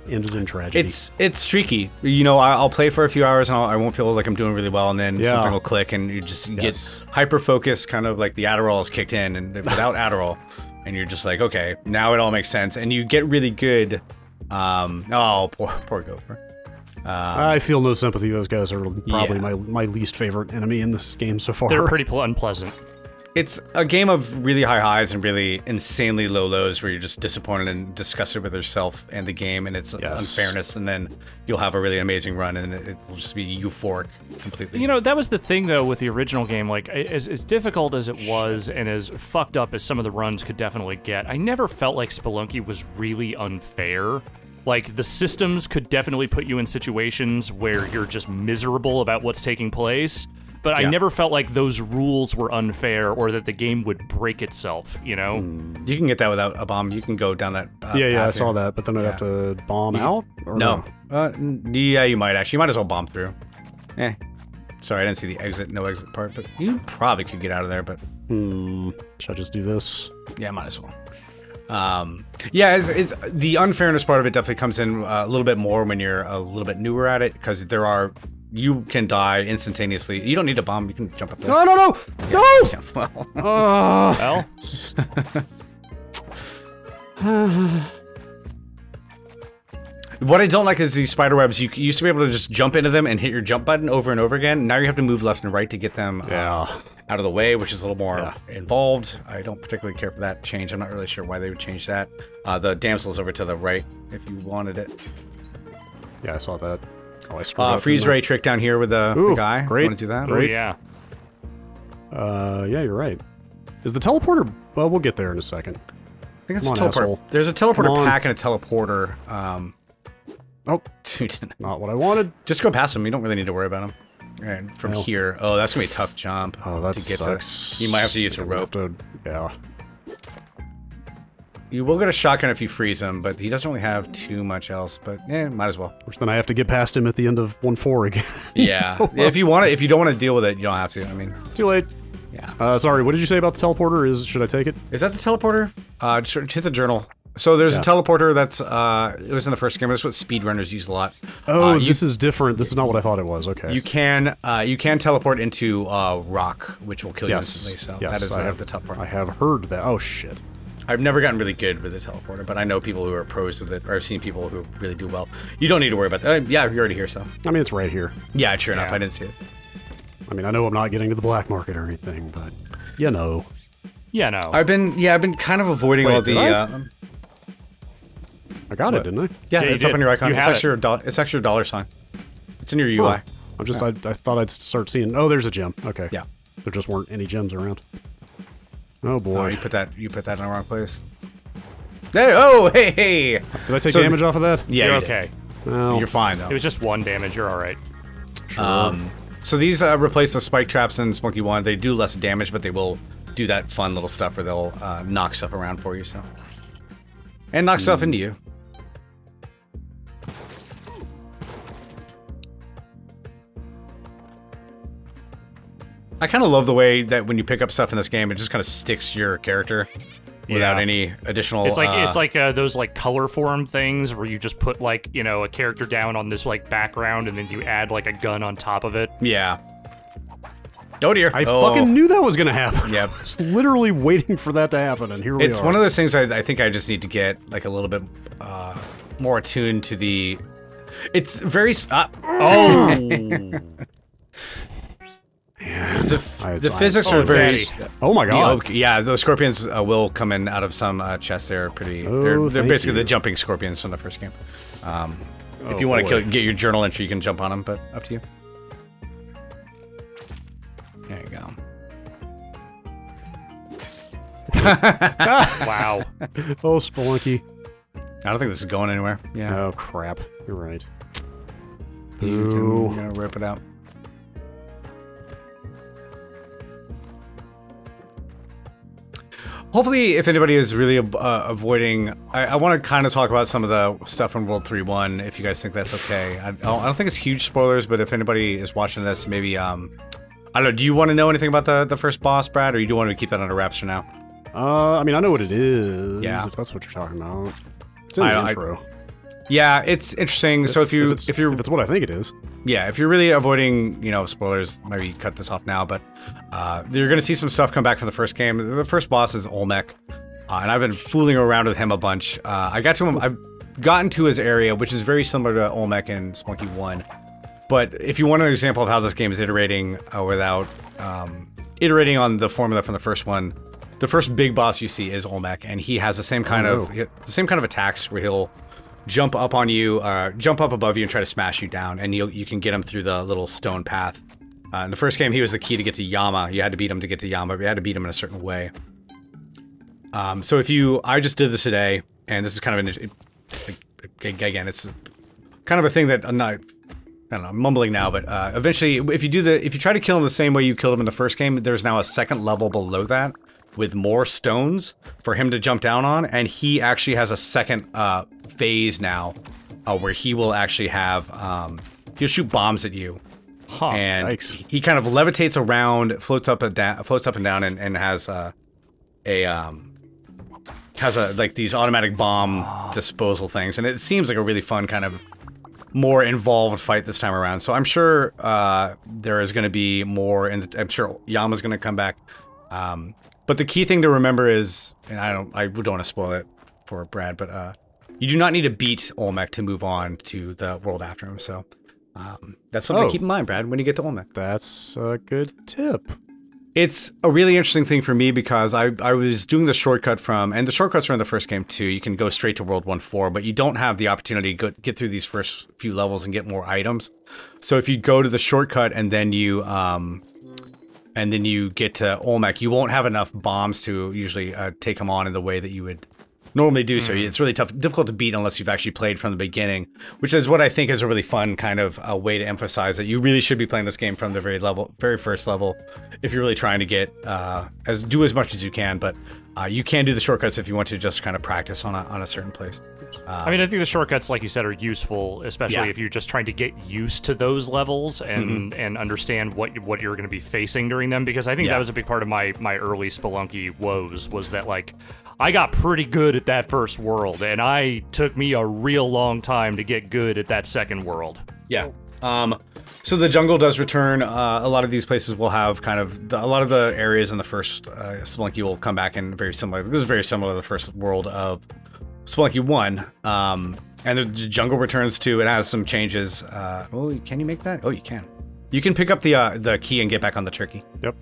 ended in tragedy. It's streaky. You know, I'll play for a few hours and I won't feel like I'm doing really well, and then Yeah. something will click and you get hyper focused, kind of like the Adderall is kicked in, and without Adderall, and you're just like, okay, now it all makes sense, and you get really good. Oh, poor Gopher. I feel no sympathy. Those guys are probably Yeah. my least favorite enemy in this game so far. They're pretty unpleasant. It's a game of really high highs and really insanely low lows where you're just disappointed and disgusted with yourself and the game and its unfairness, and then you'll have a really amazing run and it will just be euphoric completely. You know, that was the thing, though, with the original game. Like, as difficult as it was and as fucked up as some of the runs could definitely get, I never felt like Spelunky was really unfair. Like, the systems could definitely put you in situations where you're just miserable about what's taking place, but I never felt like those rules were unfair or that the game would break itself, you know? You can get that without a bomb. You can go down that yeah, I path saw here. that, but then I'd have to bomb out? Or No. Yeah, you might actually. You might as well bomb through. Sorry, I didn't see the no exit part, but you probably could get out of there, but... Should I just do this? Yeah, might as well. Yeah, it's the unfairness part of it definitely comes in a little bit more when you're a little bit newer at it, because you can die instantaneously. You don't need a bomb, you can jump up there. No! Yeah, well, Well, What I don't like is these spider webs. You used to be able to just jump into them and hit your jump button over and over again. Now you have to move left and right to get them out of the way, which is a little more involved. I don't particularly care for that change. I'm not really sure why they would change that. The damsel's over to the right if you wanted it. Yeah, I saw that. Oh, I screwed up. Freeze ray trick down here with the guy. Great. Want to do that? Great. Yeah. Yeah, you're right. Is the teleporter... Well, we'll get there in a second. I think it's a teleporter. There's a teleporter pack and a teleporter. Oh, dude. Not what I wanted. Just go past them. You don't really need to worry about them. And from here... Oh, that's going to be a tough jump. Oh, that to get sucks. You might have to use a rope. Yeah. You will get a shotgun if you freeze him, but he doesn't really have too much else. But might as well. Which then I have to get past him at the end of 1-4 again. Yeah. If you want to, if you don't want to deal with it, you don't have to. I mean, too late. Yeah. Sorry. What did you say about the teleporter? Should I take it? Is that the teleporter? Hit the journal. So there's a teleporter that's it was in the first game. That's what speedrunners use a lot. Oh, this is different. This is not what I thought it was. Okay. You can teleport into rock, which will kill you instantly. So that is the teleporter. I have heard that. Oh shit. I've never gotten really good with the teleporter, but I know people who are pros with it, or I've seen people who really do well. You don't need to worry about that. Yeah, you're already here, so. I mean, it's right here. Yeah, sure enough. I didn't see it. I mean, I know I'm not getting to the black market or anything, but you know. Yeah, no. I've been kind of avoiding all the. I got it, didn't I? Yeah, it's up on your icon. It's actually your dollar sign. It's in your UI. I'm just. I thought I'd start seeing. Oh, there's a gem. Okay. Yeah. There just weren't any gems around. Oh boy. Oh, you put that in the wrong place. Hey, oh, hey. Did I take damage off of that? Yeah, you're okay. Well, you're fine though. It was just 1 damage. You're all right. Sure. So these replace the spike traps in Spelunky 1. They do less damage, but they will do that fun little stuff where they'll knock stuff around for you. So, and knock stuff into you. I kind of love the way that when you pick up stuff in this game, it just kind of sticks to your character without any additional. It's like those like color form things where you just put like a character down on this like background and then you add like a gun on top of it. Yeah. Oh dear! I fucking knew that was gonna happen. Yep. I was literally waiting for that to happen, and here we are. It's one of those things I think I just need to get like a little bit more attuned to the. It's very. The physics are very. Oh my god! Yeah, those scorpions will come in out of some chests. They're pretty. They're basically the jumping scorpions from the first game. If you want to get your journal entry, you can jump on them, but up to you. There you go. Wow. Oh, Spelunky. I don't think this is going anywhere. Yeah. Oh crap! You're right. I'm gonna rip it out. Hopefully, if anybody is really avoiding, I want to kind of talk about some of the stuff from World 3.1, if you guys think that's okay. I don't think it's huge spoilers, but if anybody is watching this, maybe, I don't know, do you want to know anything about the first boss, Brad, or you do want to keep that under wraps for now? I mean, I know what it is, if that's what you're talking about. It's in the intro. Yeah, it's interesting. So if it's what I think it is. Yeah, if you're really avoiding, spoilers, maybe cut this off now, but you're going to see some stuff come back from the first game. The first boss is Olmec, and I've been fooling around with him a bunch. I've gotten to his area, which is very similar to Olmec in Spelunky 1. But if you want an example of how this game is iterating without iterating on the formula from the first one, the first big boss you see is Olmec, and he has the same kind of attacks where he'll jump up on you, jump up above you and try to smash you down, and you can get him through the little stone path. In the first game, he was the key to get to Yama. You had to beat him to get to Yama, but you had to beat him in a certain way. So I just did this today, and this is kind of again, it's kind of a thing that I don't know, I'm mumbling now, but eventually, if you try to kill him the same way you killed him in the first game, there's now a second level below that with more stones for him to jump down on, and he actually has a second phase now where he will actually have he'll shoot bombs at you, and yikes. He kind of levitates around, floats up and down, and has like these automatic bomb disposal things, and it seems like a really fun kind of more involved fight this time around. So I'm sure there is going to be more, and I'm sure Yama's going to come back. But the key thing to remember is, and I don't want to spoil it for Brad, but you do not need to beat Olmec to move on to the world after him. So that's something to keep in mind, Brad, when you get to Olmec. That's a good tip. It's a really interesting thing for me because I was doing the shortcut from, and the shortcuts are in the first game too. You can go straight to World 1-4, but you don't have the opportunity to get through these first few levels and get more items. So if you go to the shortcut and then you get to Olmec, you won't have enough bombs to usually take them on in the way that you would normally do. So it's really difficult to beat unless you've actually played from the beginning, which is what I think is a really fun kind of way to emphasize that you really should be playing this game from the very first level if you're really trying to get do as much as you can. But you can do the shortcuts if you want to just kind of practice on a certain place. I mean, I think the shortcuts, like you said, are useful, especially if you're just trying to get used to those levels and understand what you're going to be facing during them. Because I think that was a big part of my early Spelunky woes, was that, like, I got pretty good at that first world, and I took me a real long time to get good at that second world. Yeah. So the jungle does return. A lot of these places will have kind of a lot of the areas in the first Spelunky will come back in very similar. This is very similar to the first world of Spelunky 1. And the jungle returns too. It has some changes. Oh, can you make that? Oh, you can. You can pick up the key and get back on the turkey. Yep.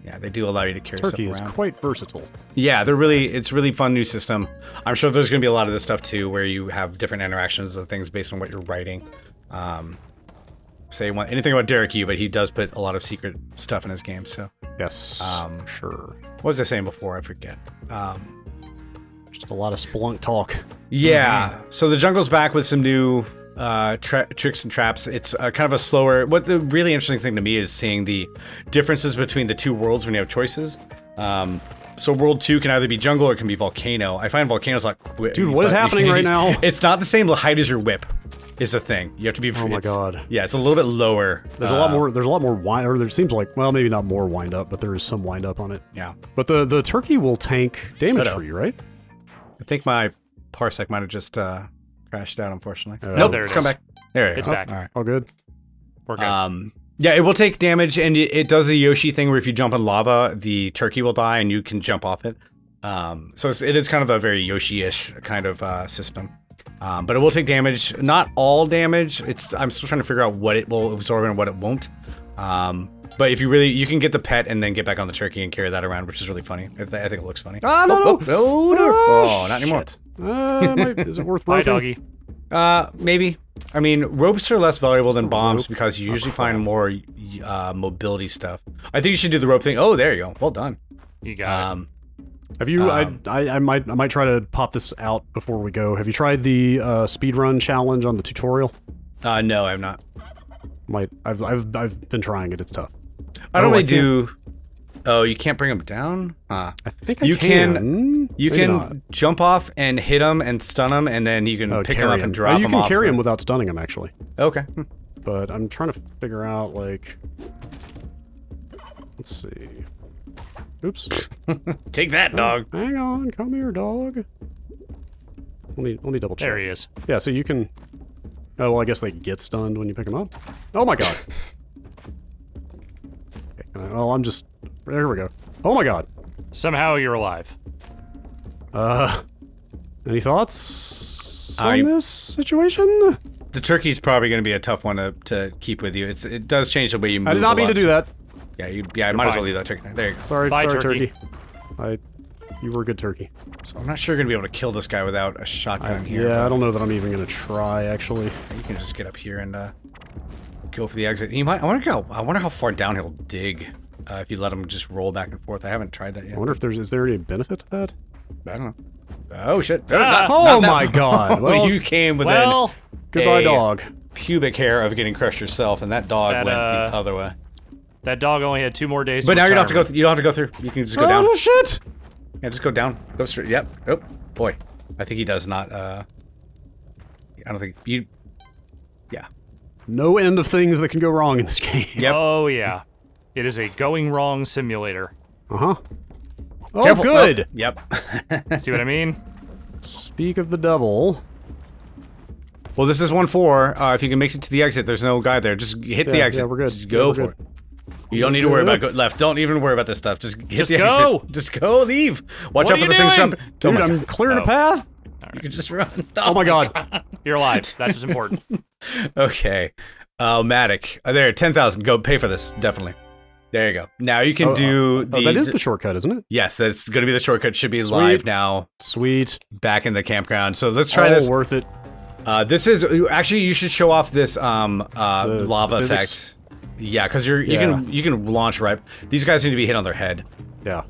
Yeah, they do allow you to carry stuff around. Turkey is quite versatile. Yeah, it's really fun new system. I'm sure there's going to be a lot of this stuff too, where you have different interactions and things based on what you're writing. Say anything about Derek Yu, but he does put a lot of secret stuff in his game. So yes, sure. What was I saying before? I forget. Just a lot of Spelunk talk. Yeah. So the jungle's back with some new tricks and traps. It's kind of a slower. What the really interesting thing to me is seeing the differences between the two worlds when you have choices. So World 2 can either be jungle or it can be volcano. I find volcano's like dude, what is happening right now? It's not the same height as your whip. Is the thing you have to be. Oh my god! Yeah, it's a little bit lower. There's a lot more. There's a lot more wind. Or there seems like, well, maybe not more wind up, but there is some wind up on it. Yeah. But the turkey will tank damage for you, right? I think my parsec might have just crashed out, unfortunately. Nope, there it's come back. There it's go. back. All right, all good. We're good. Yeah, it will take damage, and it does a Yoshi thing where if you jump in lava, the turkey will die, and you can jump off it. So it is kind of a very Yoshi-ish kind of system. But it will take damage. Not all damage. I'm still trying to figure out what it will absorb and what it won't. But if you can get the pet and then get back on the turkey and carry that around, which is really funny. I think it looks funny. Ah, no, no. Oh, not anymore. Is it worth Bye, roping? doggy. Maybe. I mean, ropes are less valuable than bombs because you usually find more mobility stuff. I think you should do the rope thing. Oh, there you go. Well done. You got it. Have you? I might try to pop this out before we go. Have you tried the speedrun challenge on the tutorial? No, I've not. I've been trying it. It's tough. I don't really do. Oh, you can't bring them down? I think you can. You can jump off and hit them and stun them, and then you can pick them up and drop them off. You can carry them without stunning them, actually. Okay. But I'm trying to figure out, like... Let's see... Oops. Take that, dog. Hang on, come here, dog. Let me double check. There he is. Yeah, so you can... Oh, well, I guess they get stunned when you pick them up. Oh my god. Okay, well, I'm just... There we go. Oh my god. Somehow you're alive. Any thoughts on this situation? The turkey's probably going to be a tough one to keep with you. It does change the way you move. I did not mean to do that. Yeah, I might as well leave that turkey there. There you go. Sorry, Bye, turkey. You were a good turkey. So I'm not sure you're going to be able to kill this guy without a shotgun here. Yeah, I don't know that I'm even going to try, actually. You can just get up here and go for the exit. I wonder how far down he'll dig if you let him just roll back and forth. I haven't tried that yet. I wonder if is there any benefit to that? I don't know. Oh shit! Oh my god! Well, you came within goodbye, dog. Pubic hair of getting crushed yourself, and that dog went the other way. That dog only had 2 more days. But now you don't have to go. You don't have to go through. You can just go down. Oh shit! Yeah, just go down. Go straight. Yep. Oh boy, I think he does not. I don't think you. Yeah. No end of things that can go wrong in this game. Yep. Oh yeah, it is a going wrong simulator. Uh-huh. Oh, Careful. good! Oh, yep. See what I mean? Speak of the devil. Well, this is 1-4. If you can make it to the exit, there's no guy there. Just hit the exit. Yeah, we're good. Just go for it. You don't need to worry about left. Don't even worry about this stuff. Just hit the exit. Just go. Leave. Watch out for the things jumping. Dude, I'm clearing a path. You can just run. Oh my god. You're alive. That's what's important. Okay. Matic. There, 10,000. Go pay for this, definitely. There you go. Now you can do the... Oh, that is the shortcut, isn't it? Yes, that's going to be the shortcut. Should be live now. Sweet. Back in the campground. So let's try this. Worth it. This is... Actually, you should show off this lava effect. Yeah, because you can launch right... These guys need to be hit on their head. Yeah.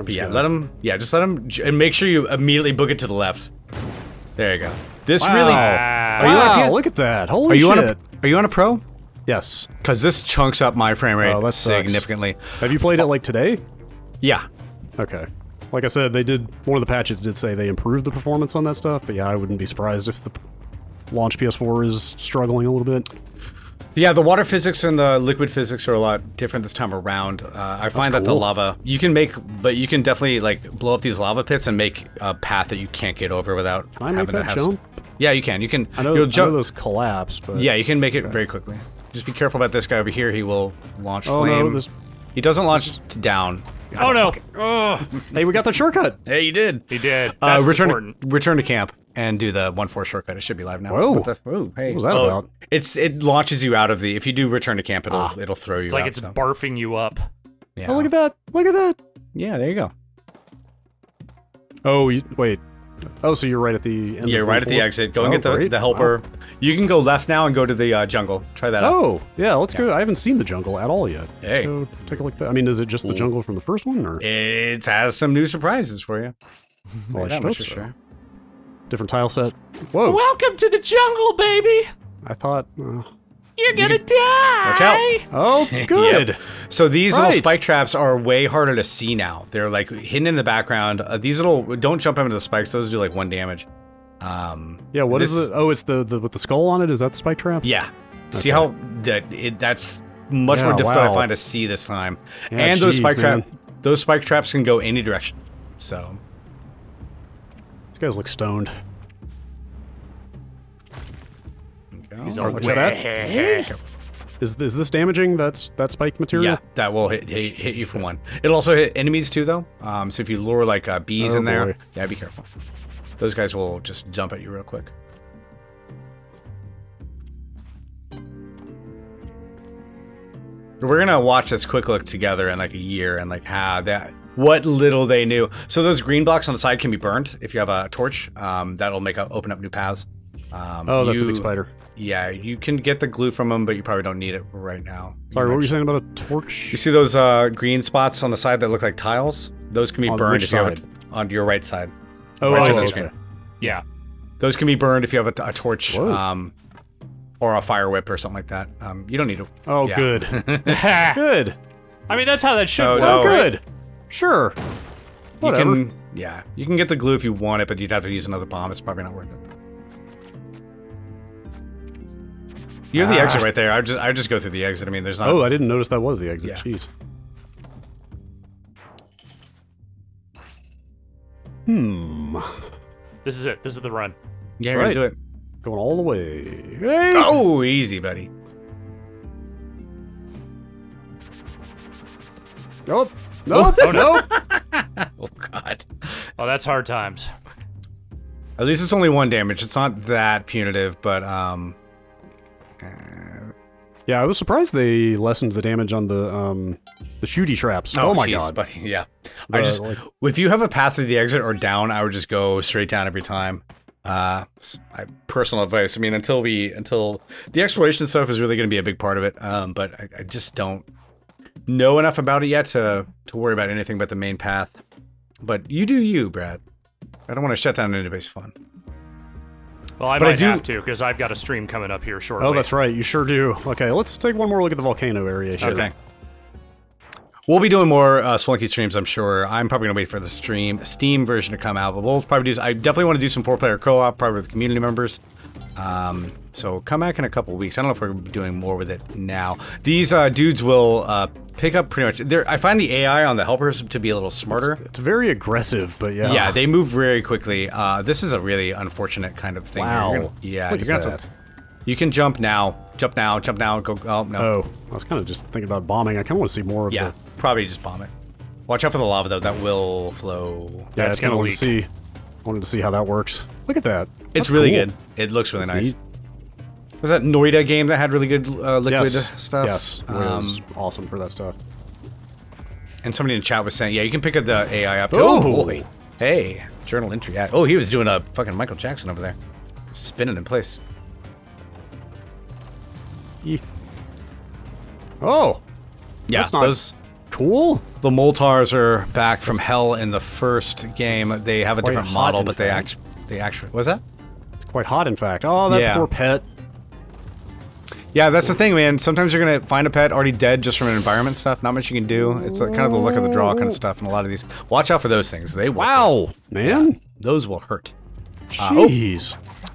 Yeah, let them... Yeah, just let them... And make sure you immediately book it to the left. There you go. This really... Are you on a look at that. Holy shit. Are you on a pro? Yes. Because this chunks up my frame rate significantly. Have you played it like today? Yeah. Okay. Like I said, one of the patches did say they improved the performance on that stuff, but yeah, I wouldn't be surprised if the launch PS4 is struggling a little bit. Yeah, the water physics and the liquid physics are a lot different this time around. I find that the lava, you can definitely like blow up these lava pits and make a path that you can't get over without having to have jump. Yeah, you can. I know those collapse, but yeah, you can make it very quickly. Just be careful about this guy over here. He will launch flame. No, he doesn't launch down. Oh no! Hey, we got the shortcut. Hey, you did. He did. That's return to camp and do the 1-4 shortcut. It should be live now. Whoa! Hey, what was that about? It launches you out of the. If you do return to camp, it'll throw you. It's like it's barfing you up. Yeah. Oh, look at that! Look at that! Yeah, there you go. Oh, wait. Oh, so you're right at the end. Yeah, right at the exit. Go and get the helper. Wow. You can go left now and go to the jungle. Try that out. Oh, yeah, let's go. I haven't seen the jungle at all yet. Hey. Let's go take a look at that. I mean, is it just the jungle from the first one? Or? It has some new surprises for you. Well, I hope so. Sure. Different tile set. Whoa. Welcome to the jungle, baby! I thought... You're gonna die! Watch out! Oh, good! Yep. So these little spike traps are way harder to see now. They're like hidden in the background. These little... Don't jump into the spikes. Those do like 1 damage. Yeah, what is it? Oh, it's the with the skull on it? Is that the spike trap? Yeah. Okay. See how... That's much more difficult I find to see this time. Yeah, and those spike traps can go any direction. So... These guys look stoned. He's all What's that? Is this damaging? That spike material? Yeah, that will hit you for 1. It'll also hit enemies too, though. So if you lure like bees in there, yeah, be careful. Those guys will just jump at you real quick. We're gonna watch this quick look together in like a year and like what little they knew. So those green blocks on the side can be burned if you have a torch. That'll open up new paths. Oh, that's a big spider. Yeah, you can get the glue from them, but you probably don't need it right now. Sorry, what were you saying about a torch? You see those green spots on the side that look like tiles? Those can be burned if you have it on your right side. Oh, right side okay. Yeah. Those can be burned if you have a torch or a fire whip or something like that. You don't need to. Oh, yeah. Good. Good. I mean, that's how that should work. Oh, good. Sure. Whatever. You can get the glue if you want it, but you'd have to use another bomb. It's probably not worth it. You have the exit right there. I just go through the exit. I mean, there's not. Oh, I didn't notice that was the exit. Yeah. Jeez. This is it. This is the run. Yeah, we're gonna do it. Going all the way. Hey! Oh, easy, buddy. Nope. Nope. Oh no. Oh god. Oh, that's hard times. At least it's only 1 damage. It's not that punitive, but yeah, I was surprised they lessened the damage on the shooty traps. Oh my god. Buddy. Yeah. If you have a path to the exit or down, I would just go straight down every time. Personal advice. I mean, until the exploration stuff is really going to be a big part of it. But I just don't know enough about it yet to worry about anything but the main path. But you do you, Brad. I don't want to shut down anybody's fun. Well, I might have to, because I've got a stream coming up here shortly. Oh, that's right. You sure do. Okay, let's take one more look at the volcano area. Okay. We'll be doing more Spelunky streams, I'm sure. I'm probably going to wait for the Steam version to come out, but we'll probably do... I definitely want to do some 4-player co-op, probably with community members. So come back in a couple weeks. I don't know if we're doing more with it now. These dudes will pick up pretty much... I find the AI on the helpers to be a little smarter. It's very aggressive, but yeah. Yeah, they move very quickly. This is a really unfortunate kind of thing. Wow. You're gonna have to... You can jump now. Jump now. Jump now. Go... Oh, no. Oh, I was kind of just thinking about bombing. I kind of want to see more of the... Yeah, probably just bomb it. Watch out for the lava, though. That will flow. Yeah, it's kind of leak. See. Wanted to see how that works. Look at that. It's really good. It looks really nice. Neat. Was that Noida game that had really good liquid stuff? Yes, it was awesome for that stuff. And somebody in chat was saying, yeah, you can pick up the AI up. Oh, boy. Hey, journal entry. Oh, he was doing a fucking Michael Jackson over there. Spinning in place. Oh! Yeah, that's not those cool. The Moltars are back from hell in the first game. They have a different model, but they actually... What's that? It's quite hot, in fact. Oh, that poor pet. Yeah, that's the thing, man. Sometimes you're gonna find a pet already dead just from an environment stuff. Not much you can do. It's like kind of the luck of the draw kind of stuff in a lot of these. Watch out for those things. They will hurt. Man. Yeah, those will hurt. Jeez.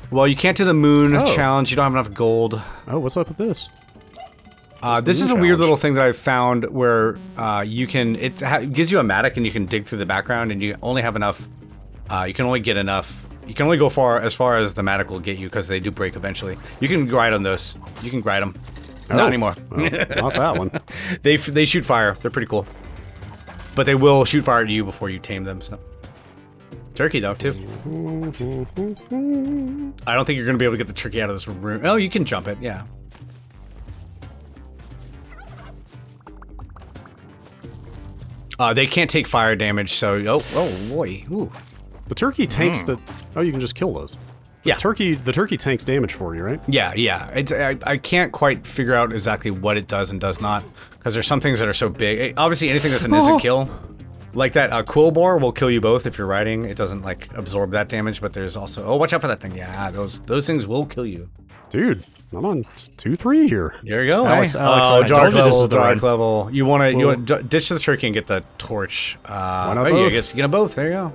Well, you can't do the moon challenge. You don't have enough gold. Oh, what's up with this? This is a weird little thing that I found where you can... It gives you a mattock and you can dig through the background and you only have enough... you can only get enough... You can only go as far as the mattock will get you because they do break eventually. You can grind on those. You can grind them. Not anymore. Well, not that one. They shoot fire. They're pretty cool. But they will shoot fire at you before you tame them, so... Turkey, though, too. I don't think you're going to be able to get the turkey out of this room. Oh, you can jump it, yeah. They can't take fire damage, so... Oh boy. Ooh. The turkey tanks the... Oh, you can just kill those. The turkey tanks damage for you, right? Yeah, yeah. I can't quite figure out exactly what it does and does not, because there's some things that are so big. Obviously, anything that's an instant kill, like that quill boar will kill you both if you're riding. It doesn't, like, absorb that damage, but there's also... Oh, watch out for that thing. Yeah, those things will kill you. Dude, I'm on 2-3 here. There you go. Alex, dark level. You want to ditch the turkey and get the torch. Why not both? I guess you get them both. There you go.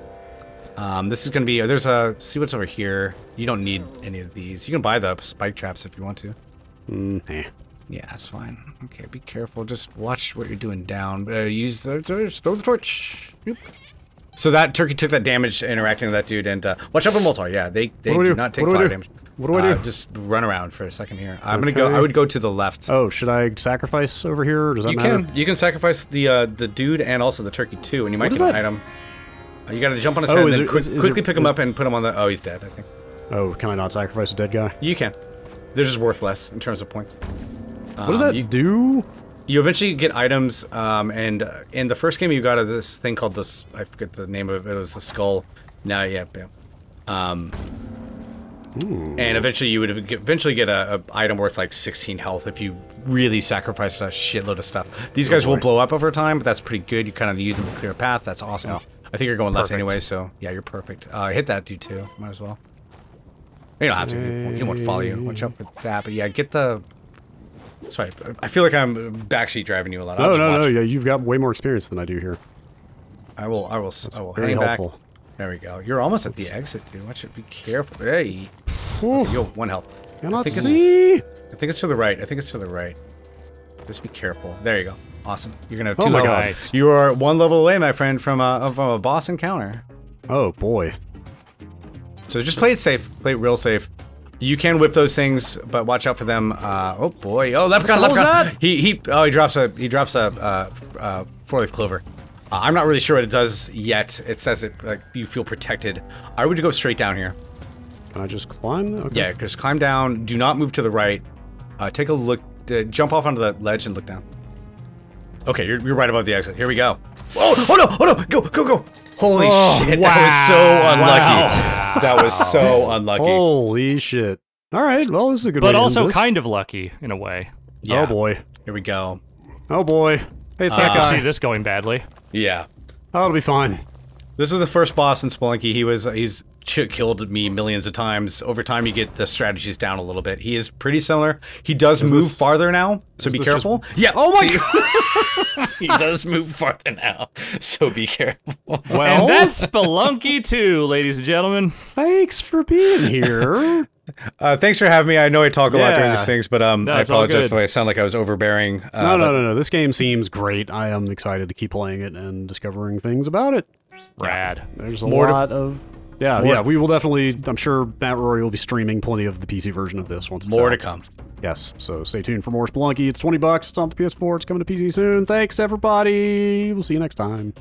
This is going to be... There's a... See what's over here. You don't need any of these. You can buy the spike traps if you want to. Yeah, that's fine. Okay, be careful. Just watch what you're doing down. Use the... Throw the torch. Yep. So that turkey took that damage interacting with that dude, and watch out for Moltar. Yeah, they do not take fire damage. What do I do? Just run around for a second here. I'm gonna go. I would go to the left. Oh, should I sacrifice over here? Or does that matter? You can sacrifice the dude and also the turkey too, and you might get an item. You gotta jump on his head and then quickly pick him up and put him on the... Oh, he's dead, I think. Oh, can I not sacrifice a dead guy? You can. They're just worth less in terms of points. What does that do? You eventually get items, and in the first game you got this thing called this... I forget the name of it. It was the skull. Now, yeah, and eventually you would get a item worth like 16 health if you really sacrificed a shitload of stuff. These guys will blow up over time, but that's pretty good. You kind of use them to clear a path. That's awesome. Yeah. I think you're going left anyway, so yeah, you're perfect. Hit that dude too. Might as well. You don't have to. You don't want to follow you. Watch out for that. But yeah, get the... Sorry, I feel like I'm backseat driving you a lot. No. Yeah, you've got way more experience than I do here. I will very hang helpful. Back. There we go. You're almost at the exit, dude. Watch it. Be careful. Hey. Okay, you have 1 health. Cannot see. I think it's to the right. Just be careful. There you go. Awesome. You're gonna have 2 levels. Nice. You are 1 level away, my friend, from a boss encounter. Oh boy. So just play it safe. Play it real safe. You can whip those things, but watch out for them. Oh boy. Oh, leprechaun. He drops a 4-leaf clover. I'm not really sure what it does yet. It says you feel protected. I would go straight down here. Can I just climb? Okay. Yeah, just climb down. Do not move to the right. Take a look. Jump off onto the ledge and look down. Okay, you're right above the exit. Here we go. Oh no! Go! Holy shit! Wow. That was so unlucky. That was so unlucky. Holy shit! All right, well, this is a good. But way also to end this. kind of lucky in a way. Yeah. Oh boy. Here we go. Oh boy. Hey, it's that I guy. see this going badly. Yeah. Oh, it'll be fine. This is the first boss in Spelunky. He's killed me millions of times. Over time, you get the strategies down a little bit. He is pretty similar. He does move farther now, so be careful. Yeah. Oh my god. He does move farther now, so be careful. Well, And that's Spelunky 2, ladies and gentlemen. thanks for being here. Thanks for having me. I know I talk a lot during these things, but I it's all apologize good. if I sound like I was overbearing. No. This game seems great. I am excited to keep playing it and discovering things about it. Rad. There's a lot of... Yeah, we will definitely... I'm sure Matt Rorie will be streaming plenty of the PC version of this once it's More out. to come. Yes, so stay tuned for more Spelunky. It's $20. It's on the PS4. It's coming to PC soon. Thanks, everybody. We'll see you next time.